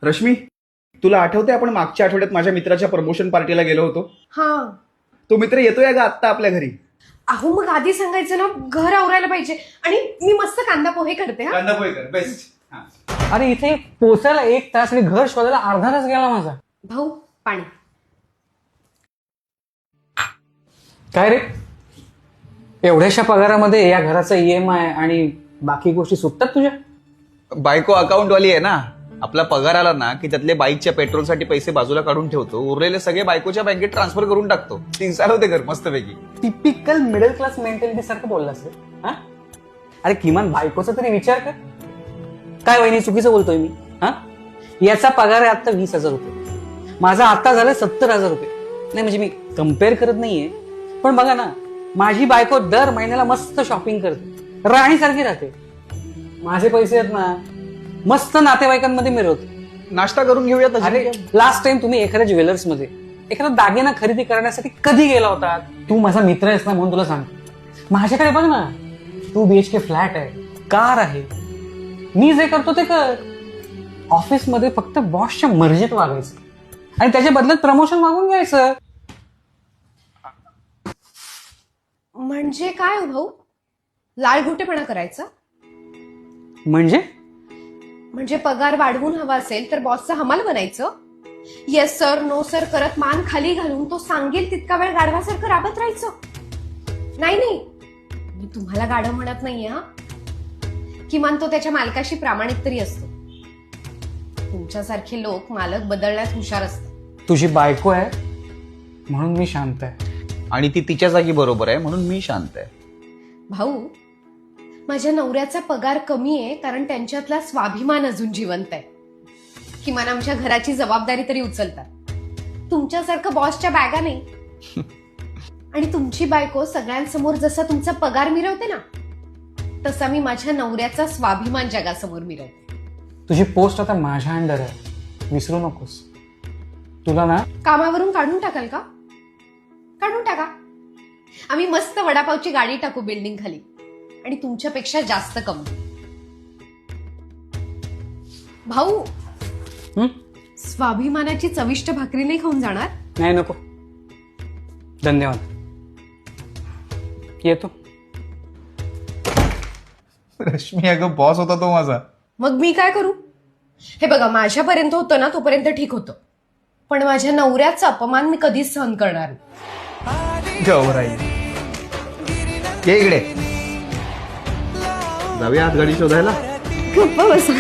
रश्मी, तुला आठवते आपण मागच्या आठवड्यात माझ्या मित्राच्या प्रमोशन पार्टीला गेलो होतो? हा. तो मित्र येतोय का आत्ता आपल्या घरी? अहो मग आधी सांगायचं ना, घर आवरायला पाहिजे. आणि मी मस्त कांदा पोहे करते. हा कांदा पोहे कर, बेस्ट. अरे इथे पोचायला 1 तास आणि घर शोधायला अर्धा तास गेला माझा. भाऊ, पाणी. काय रे, एवढ्याशा पगारामध्ये या घराचा EMI आणि बाकी गोष्टी सुटतात तुझ्या? बायको अकाउंट वाली आहे ना. आपला पगार आला ना की त्यातले बाईकच्या पेट्रोलसाठी पैसे बाजूला काढून ठेवतो, उरलेले सगळे बायकोच्या बँकेत ट्रान्सफर करून टाकतो. तीन चालवते घर मस्तपैकी. टिपिकल मिडल क्लास मेंटॅलिटी सारखं बोललास रे. हा, अरे किमान बायकोचा तरी विचार कर. काय वहिनी, चुकीचं बोलतोय मी? हा, याचा पगार आहे आता 20,000 रुपये, माझा आता झालाय 70,000 रुपये. नाही म्हणजे मी कम्पेअर करत नाहीये, पण बघा ना, माझी बायको दर महिन्याला मस्त शॉपिंग करते, राणीसारखी राहते. माझे पैसे आहेत ना, मस्त नातेवाईकांमध्ये मिळवतो. नाश्ता करून घेऊया. अरे लास्ट टाइम तुम्ही एखाद्या ज्वेलर्स मध्ये एखादा दागिना खरेदी करण्यासाठी कधी गेला होता? तू माझा मित्र आहेस ना म्हणून तुला सांग. माझ्याकडे बघ ना, 2 BHK फ्लॅट आहे, कार आहे. मी जे करतो ते कर. ऑफिसमध्ये फक्त बॉसच्या मर्जीत वागायचं आणि त्याच्या बदल्यात प्रमोशन मागून घ्यायचं. म्हणजे काय हो भाऊ? लाळघोटेपणा करायचा? म्हणजे पगार वाढवून हवा असेल तर बॉसचा हमाल बनायचं? येस सर, नो सर करत मान खाली घालून तो सांगेल तितका वेळ गाढवासारखं राबत राहायचं? नाही नाही, मी तुम्हाला गाढव म्हणत नाहीये. हा, किमान तो त्याच्या मालकाशी प्रामाणिक तरी असतो. तुमच्यासारखे लोक मालक बदलण्यात हुशार असतात. तुझी बायको आहे म्हणून मी शांत आहे, आणि ती तिच्या जागी बरोबर आहे म्हणून मी शांत आहे. भाऊ, माझ्या नवऱ्याचा पगार कमी आहे कारण त्यांच्यातला स्वाभिमान अजून जिवंत आहे. किमान आमच्या घराची जबाबदारी तरी उचलतात. तुमच्यासारखं बॉसच्या बॅगा नाही. आणि तुमची बायको सगळ्यांसमोर जसा तुमचा पगार मिरवते ना, तसा मी माझ्या नवऱ्याचा स्वाभिमान जगासमोर मिरवते. तुझी पोस्ट आता माझ्या अंडर आहे, विसरू नकोस. तुला ना कामावरून काढून टाकाल का? काढून टाका. आम्ही मस्त वडापावची गाडी टाकू बिल्डिंग खाली, आणि तुमच्यापेक्षा जास्त कमवू. भाऊ, स्वाभिमानाची चविष्ट भाकरी नाही खाऊन जाणार? नाही, नको, धन्यवाद, येतो. रश्मी, अगं बॉस होता तो माझा. मग मी काय करू? हे बघा, माझ्यापर्यंत होतं ना तोपर्यंत ठीक होतं, पण माझ्या नवऱ्याचा अपमान मी कधीच सहन करणार नाही. गौराई, ये इकडे. जाऊया आज गाडी शोधायला. गप्पा बसा.